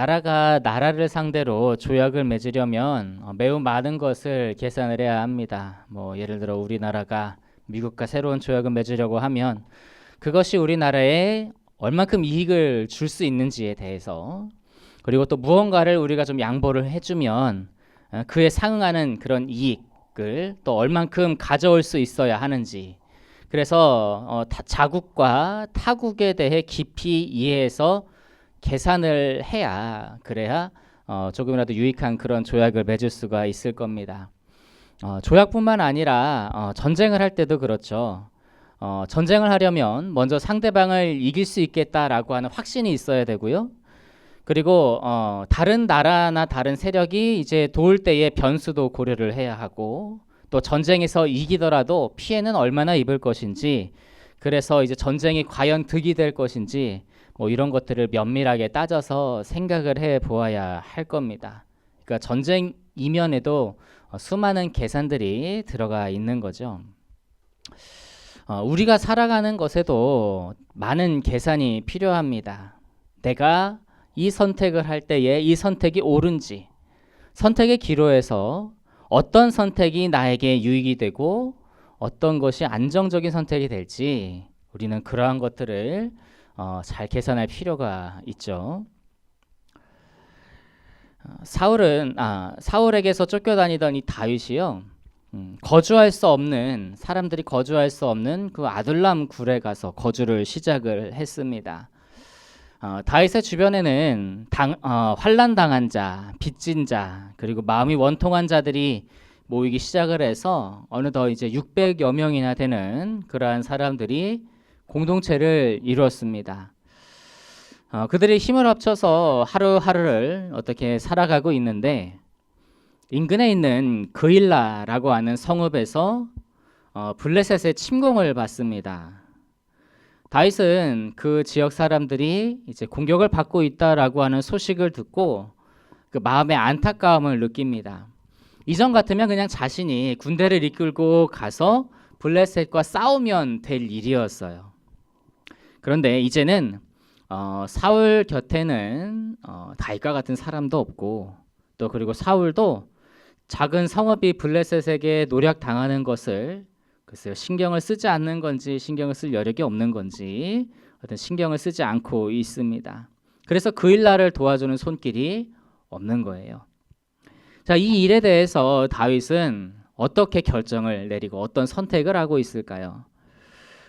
나라가 나라를 상대로 조약을 맺으려면 매우 많은 것을 계산을 해야 합니다. 뭐 예를 들어 우리나라가 미국과 새로운 조약을 맺으려고 하면 그것이 우리나라에 얼만큼 이익을 줄 수 있는지에 대해서, 그리고 또 무언가를 우리가 좀 양보를 해주면 그에 상응하는 그런 이익을 또 얼만큼 가져올 수 있어야 하는지, 그래서 자국과 타국에 대해 깊이 이해해서 계산을 해야, 그래야 조금이라도 유익한 그런 조약을 맺을 수가 있을 겁니다. 조약뿐만 아니라 전쟁을 할 때도 그렇죠. 전쟁을 하려면 먼저 상대방을 이길 수 있겠다라고 하는 확신이 있어야 되고요. 그리고 다른 나라나 다른 세력이 이제 도울 때의 변수도 고려를 해야 하고, 또 전쟁에서 이기더라도 피해는 얼마나 입을 것인지, 그래서 이제 전쟁이 과연 득이 될 것인지 뭐 이런 것들을 면밀하게 따져서 생각을 해 보아야 할 겁니다. 그러니까 전쟁 이면에도 수많은 계산들이 들어가 있는 거죠. 우리가 살아가는 것에도 많은 계산이 필요합니다. 내가 이 선택을 할 때에 이 선택이 옳은지, 선택의 기로에서 어떤 선택이 나에게 유익이 되고 어떤 것이 안정적인 선택이 될지, 우리는 그러한 것들을 잘 계산할 필요가 있죠. 사울에게서 쫓겨다니던 이 다윗이요, 거주할 수 없는, 사람들이 거주할 수 없는 그 아둘람 굴에 가서 거주를 시작을 했습니다. 다윗의 주변에는 환난 당한 자, 빚진 자, 그리고 마음이 원통한 자들이 모이기 시작을 해서 어느덧 이제 600여 명이나 되는 그러한 사람들이 공동체를 이루었습니다. 그들이 힘을 합쳐서 하루하루를 어떻게 살아가고 있는데, 인근에 있는 그일라라고 하는 성읍에서 블레셋의 침공을 받습니다. 다윗은 그 지역 사람들이 이제 공격을 받고 있다라고 하는 소식을 듣고 그 마음의 안타까움을 느낍니다. 이전 같으면 그냥 자신이 군대를 이끌고 가서 블레셋과 싸우면 될 일이었어요. 그런데 이제는 사울 곁에는 다윗과 같은 사람도 없고, 또 그리고 사울도 작은 성읍이 블레셋에게 노략당하는 것을 글쎄요, 신경을 쓰지 않는 건지 신경을 쓸 여력이 없는 건지 어떤 신경을 쓰지 않고 있습니다. 그래서 그일라를 도와주는 손길이 없는 거예요. 자, 이 일에 대해서 다윗은 어떻게 결정을 내리고 어떤 선택을 하고 있을까요?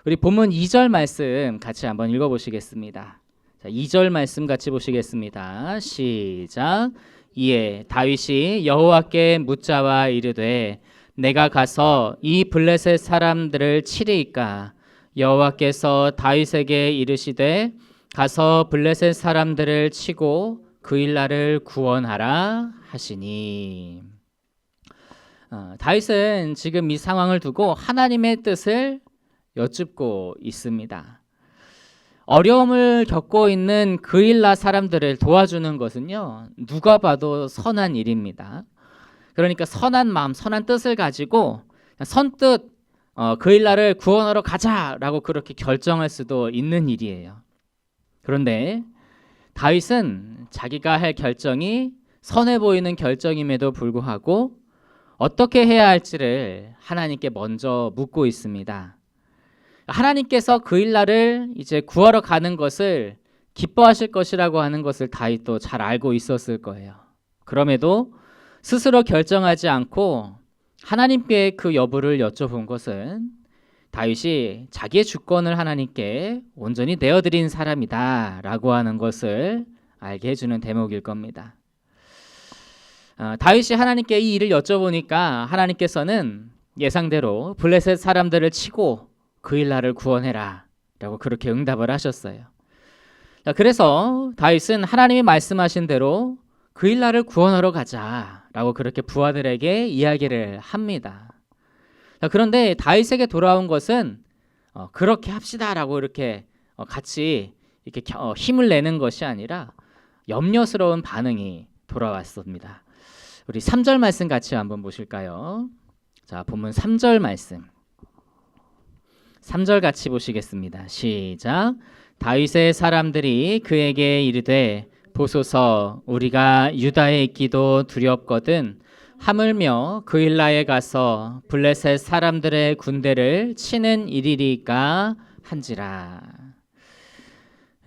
우리 본문 2절 말씀 같이 한번 읽어보시겠습니다. 자, 2절 말씀 같이 보시겠습니다. 시작. 이에 다윗이 여호와께 묻자와 이르되 내가 가서 이 블레셋 사람들을 치리이까? 여호와께서 다윗에게 이르시되 가서 블레셋 사람들을 치고 그일라를 구원하라 하시니. 다윗은 지금 이 상황을 두고 하나님의 뜻을 여쭙고 있습니다. 어려움을 겪고 있는 그일라 사람들을 도와주는 것은요, 누가 봐도 선한 일입니다. 그러니까 선한 마음, 선한 뜻을 가지고 선뜻 그일라를 구원하러 가자라고 그렇게 결정할 수도 있는 일이에요. 그런데 다윗은 자기가 할 결정이 선해 보이는 결정임에도 불구하고 어떻게 해야 할지를 하나님께 먼저 묻고 있습니다. 하나님께서 그일라를 이제 구하러 가는 것을 기뻐하실 것이라고 하는 것을 다윗도 잘 알고 있었을 거예요. 그럼에도 스스로 결정하지 않고 하나님께 그 여부를 여쭤본 것은 다윗이 자기의 주권을 하나님께 온전히 내어드린 사람이다 라고 하는 것을 알게 해주는 대목일 겁니다. 다윗이 하나님께 이 일을 여쭤보니까 하나님께서는 예상대로 블레셋 사람들을 치고 그일라를 구원해라 라고 그렇게 응답을 하셨어요. 그래서 다윗은 하나님이 말씀하신 대로 그일라를 구원하러 가자라고 그렇게 부하들에게 이야기를 합니다. 그런데 다윗에게 돌아온 것은 그렇게 합시다라고 이렇게 같이 이렇게 힘을 내는 것이 아니라 염려스러운 반응이 돌아왔습니다. 우리 3절 말씀 같이 한번 보실까요? 자, 본문 3절 말씀. 3절 같이 보시겠습니다. 시작. 다윗의 사람들이 그에게 이르되 보소서 우리가 유다에 있기도 두렵거든 하물며 그일라에 가서 블레셋 사람들의 군대를 치는 일이리까 한지라.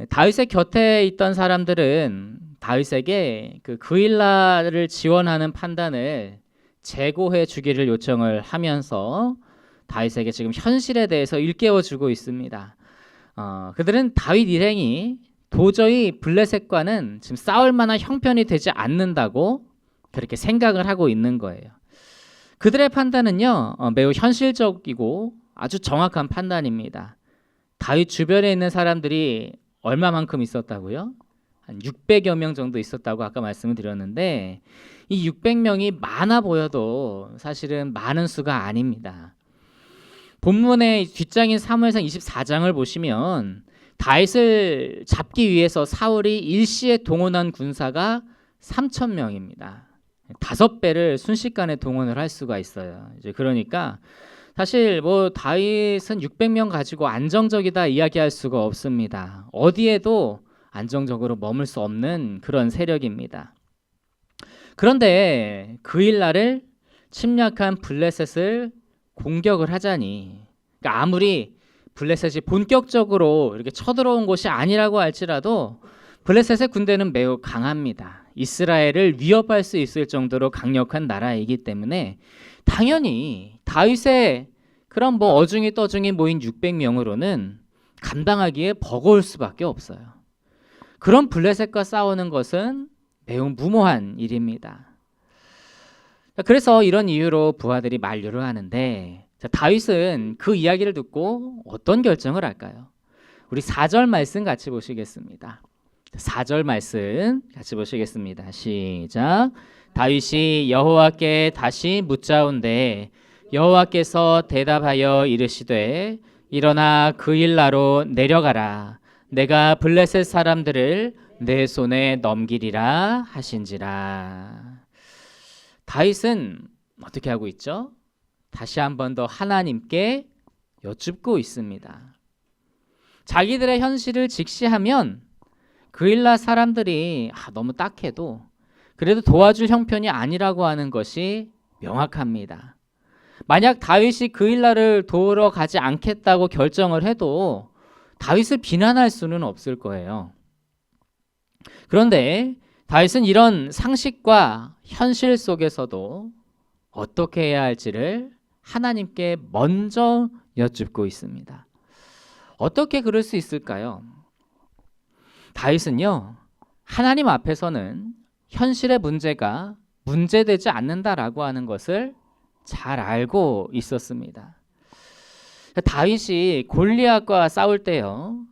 다윗의 곁에 있던 사람들은 다윗에게 그일라를 지원하는 판단을 재고해 주기를 요청을 하면서 다윗에게 지금 현실에 대해서 일깨워 주고 있습니다. 그들은 다윗 일행이 도저히 블레셋과는 지금 싸울 만한 형편이 되지 않는다고 그렇게 생각을 하고 있는 거예요. 그들의 판단은요, 매우 현실적이고 아주 정확한 판단입니다. 다윗 주변에 있는 사람들이 얼마만큼 있었다고요? 한 600여 명 정도 있었다고 아까 말씀을 드렸는데 이 600명이 많아 보여도 사실은 많은 수가 아닙니다. 본문의 뒷장인 사무엘상 24장을 보시면 다윗을 잡기 위해서 사울이 일시에 동원한 군사가 3,000명입니다. 5배를 순식간에 동원을 할 수가 있어요. 이제 그러니까 사실 뭐 다윗은 600명 가지고 안정적이다 이야기할 수가 없습니다. 어디에도 안정적으로 머물 수 없는 그런 세력입니다. 그런데 그일라를 침략한 블레셋을 공격을 하자니, 그러니까 아무리 블레셋이 본격적으로 이렇게 쳐들어온 곳이 아니라고 할지라도 블레셋의 군대는 매우 강합니다. 이스라엘을 위협할 수 있을 정도로 강력한 나라이기 때문에 당연히 다윗의 그런 뭐 어중이 떠중이 모인 600명으로는 감당하기에 버거울 수밖에 없어요. 그런 블레셋과 싸우는 것은 매우 무모한 일입니다. 그래서 이런 이유로 부하들이 만류를 하는데 다윗은 그 이야기를 듣고 어떤 결정을 할까요? 우리 4절 말씀 같이 보시겠습니다. 4절 말씀 같이 보시겠습니다. 시작. 다윗이 여호와께 다시 묻자온데 여호와께서 대답하여 이르시되 일어나 그일라로 내려가라. 내가 블레셋 사람들을 내 손에 넘기리라 하신지라. 다윗은 어떻게 하고 있죠? 다시 한 번 더 하나님께 여쭙고 있습니다. 자기들의 현실을 직시하면 그일라 사람들이 너무 딱해도 그래도 도와줄 형편이 아니라고 하는 것이 명확합니다. 만약 다윗이 그일라를 도우러 가지 않겠다고 결정을 해도 다윗을 비난할 수는 없을 거예요. 그런데 다윗은 이런 상식과 현실 속에서도 어떻게 해야 할지를 하나님께 먼저 여쭙고 있습니다. 어떻게 그럴 수 있을까요? 다윗은요, 하나님 앞에서는 현실의 문제가 문제되지 않는다라고 하는 것을 잘 알고 있었습니다. 다윗이 골리앗과 싸울 때요,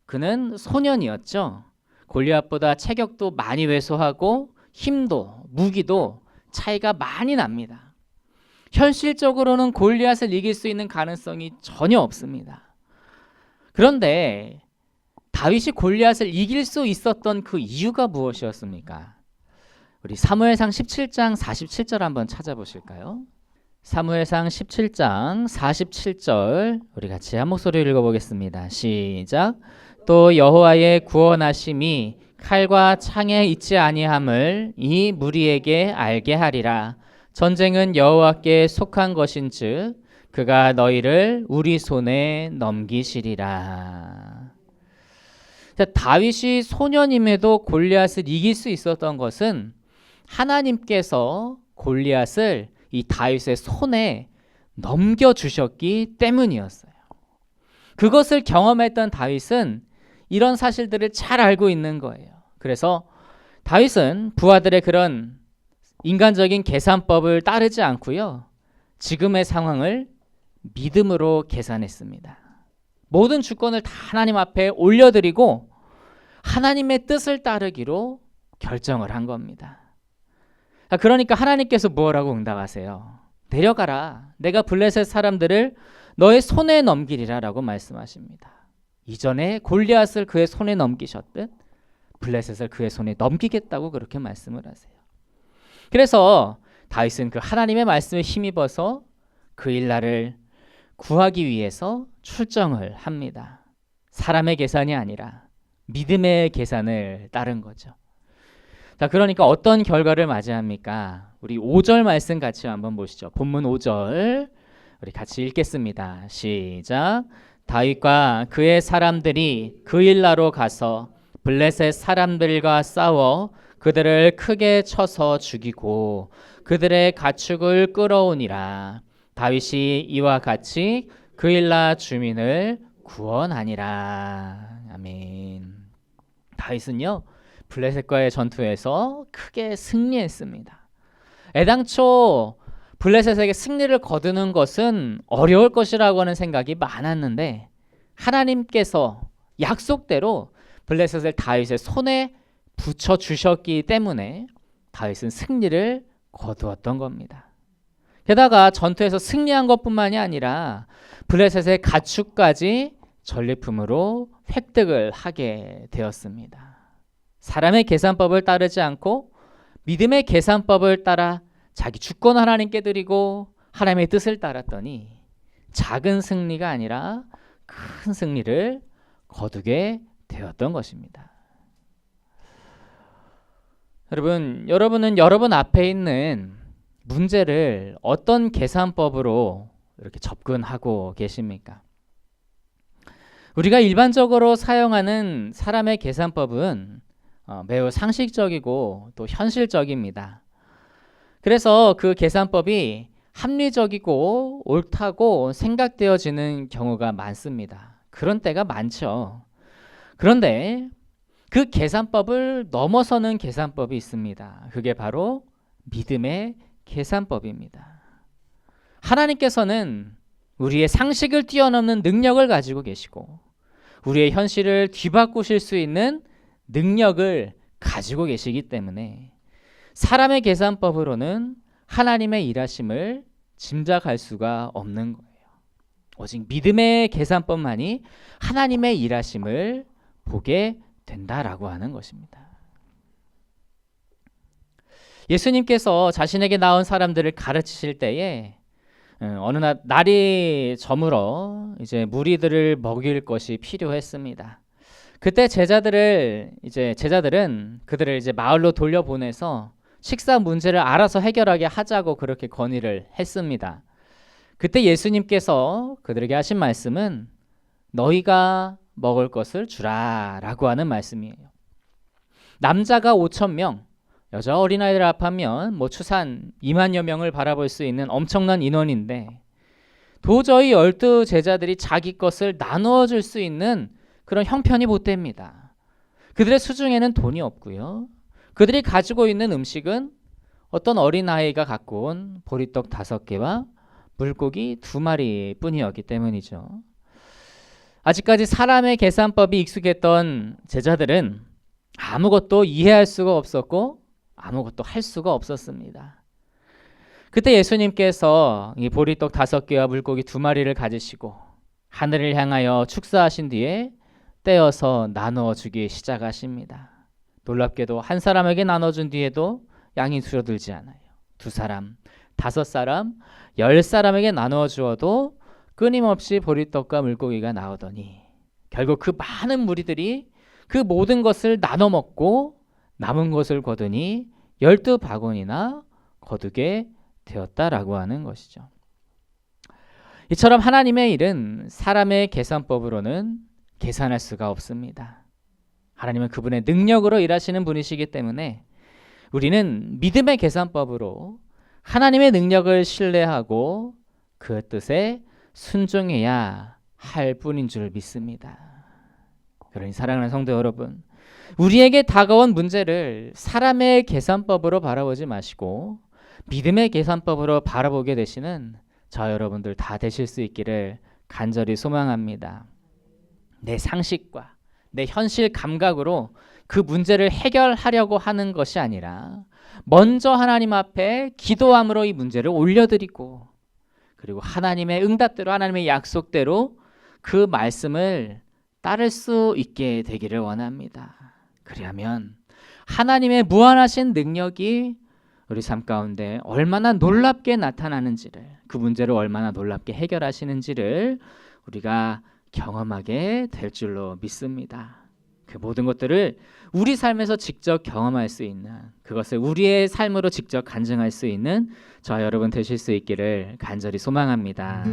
그는 소년이었죠. 골리앗보다 체격도 많이 왜소하고 힘도 무기도 차이가 많이 납니다. 현실적으로는 골리앗을 이길 수 있는 가능성이 전혀 없습니다. 그런데 다윗이 골리앗을 이길 수 있었던 그 이유가 무엇이었습니까? 우리 사무엘상 17장 47절 한번 찾아보실까요? 사무엘상 17장 47절 우리 같이 한 목소리로 읽어보겠습니다. 시작. 또 여호와의 구원하심이 칼과 창에 있지 아니함을 이 무리에게 알게 하리라. 전쟁은 여호와께 속한 것인즉 그가 너희를 우리 손에 넘기시리라. 다윗이 소년임에도 골리앗을 이길 수 있었던 것은 하나님께서 골리앗을 이 다윗의 손에 넘겨주셨기 때문이었어요. 그것을 경험했던 다윗은 이런 사실들을 잘 알고 있는 거예요. 그래서 다윗은 부하들의 그런 인간적인 계산법을 따르지 않고요, 지금의 상황을 믿음으로 계산했습니다. 모든 주권을 다 하나님 앞에 올려드리고 하나님의 뜻을 따르기로 결정을 한 겁니다. 그러니까 하나님께서 뭐라고 응답하세요? 내려가라. 내가 블레셋 사람들을 너의 손에 넘기리라 라고 말씀하십니다. 이전에 골리앗을 그의 손에 넘기셨듯 블레셋을 그의 손에 넘기겠다고 그렇게 말씀을 하세요. 그래서 다윗은 그 하나님의 말씀에 힘입어서 그일라를 구하기 위해서 출정을 합니다. 사람의 계산이 아니라 믿음의 계산을 따른 거죠. 자, 그러니까 어떤 결과를 맞이합니까? 우리 5절 말씀 같이 한번 보시죠. 본문 5절 우리 같이 읽겠습니다. 시작. 다윗과 그의 사람들이 그일라로 가서 블레셋 사람들과 싸워 그들을 크게 쳐서 죽이고 그들의 가축을 끌어오니라. 다윗이 이와 같이 그일라 주민을 구원하니라. 아멘. 다윗은요 블레셋과의 전투에서 크게 승리했습니다. 애당초 블레셋에게 승리를 거두는 것은 어려울 것이라고 하는 생각이 많았는데 하나님께서 약속대로 블레셋을 다윗의 손에 붙여주셨기 때문에 다윗은 승리를 거두었던 겁니다. 게다가 전투에서 승리한 것뿐만이 아니라 블레셋의 가축까지 전리품으로 획득을 하게 되었습니다. 사람의 계산법을 따르지 않고 믿음의 계산법을 따라 자기 주권 하나님께 드리고 하나님의 뜻을 따랐더니 작은 승리가 아니라 큰 승리를 거두게 되었던 것입니다. 여러분은 여러분 앞에 있는 문제를 어떤 계산법으로 이렇게 접근하고 계십니까? 우리가 일반적으로 사용하는 사람의 계산법은 매우 상식적이고 또 현실적입니다. 그래서 그 계산법이 합리적이고 옳다고 생각되어지는 경우가 많습니다. 그런 때가 많죠. 그런데 그 계산법을 넘어서는 계산법이 있습니다. 그게 바로 믿음의 계산법입니다. 하나님께서는 우리의 상식을 뛰어넘는 능력을 가지고 계시고 우리의 현실을 뒤바꾸실 수 있는 능력을 가지고 계시기 때문에 사람의 계산법으로는 하나님의 일하심을 짐작할 수가 없는 거예요. 오직 믿음의 계산법만이 하나님의 일하심을 보게 된다라고 하는 것입니다. 예수님께서 자신에게 나온 사람들을 가르치실 때에 어느 날이 저물어 이제 무리들을 먹일 것이 필요했습니다. 그때 제자들은 그들을 이제 마을로 돌려보내서 식사 문제를 알아서 해결하게 하자고 그렇게 건의를 했습니다. 그때 예수님께서 그들에게 하신 말씀은 너희가 먹을 것을 주라라고 하는 말씀이에요. 남자가 5,000명, 여자 어린아이들 합하면 추산 2만여 명을 바라볼 수 있는 엄청난 인원인데 도저히 12 제자들이 자기 것을 나누어 줄 수 있는 그런 형편이 못 됩니다. 그들의 수중에는 돈이 없고요. 그들이 가지고 있는 음식은 어떤 어린아이가 갖고 온 보리떡 5개와 물고기 2마리 뿐이었기 때문이죠. 아직까지 사람의 계산법이 익숙했던 제자들은 아무것도 이해할 수가 없었고 아무것도 할 수가 없었습니다. 그때 예수님께서 이 보리떡 5개와 물고기 2마리를 가지시고 하늘을 향하여 축사하신 뒤에 떼어서 나누어 주기 시작하십니다. 놀랍게도 한 사람에게 나눠준 뒤에도 양이 줄어들지 않아요. 2사람, 5사람, 10사람에게 나누어 주어도 끊임없이 보리떡과 물고기가 나오더니 결국 그 많은 무리들이 그 모든 것을 나눠 먹고 남은 것을 거두니 12바구니나 거두게 되었다라고 하는 것이죠. 이처럼 하나님의 일은 사람의 계산법으로는 계산할 수가 없습니다. 하나님은 그분의 능력으로 일하시는 분이시기 때문에 우리는 믿음의 계산법으로 하나님의 능력을 신뢰하고 그 뜻에 순종해야 할 뿐인 줄 믿습니다. 그러니 사랑하는 성도 여러분, 우리에게 다가온 문제를 사람의 계산법으로 바라보지 마시고 믿음의 계산법으로 바라보게 되시는 저 여러분들 다 되실 수 있기를 간절히 소망합니다. 내 상식과 내 현실 감각으로 그 문제를 해결하려고 하는 것이 아니라 먼저 하나님 앞에 기도함으로 이 문제를 올려드리고 그리고 하나님의 응답대로 하나님의 약속대로 그 말씀을 따를 수 있게 되기를 원합니다. 그리하면 하나님의 무한하신 능력이 우리 삶 가운데 얼마나 놀랍게 나타나는지를, 그 문제를 얼마나 놀랍게 해결하시는지를 우리가 경험하게 될 줄로 믿습니다. 그 모든 것들을 우리 삶에서 직접 경험할 수 있는, 그것을 우리의 삶으로 직접 간증할 수 있는 저와 여러분 되실 수 있기를 간절히 소망합니다.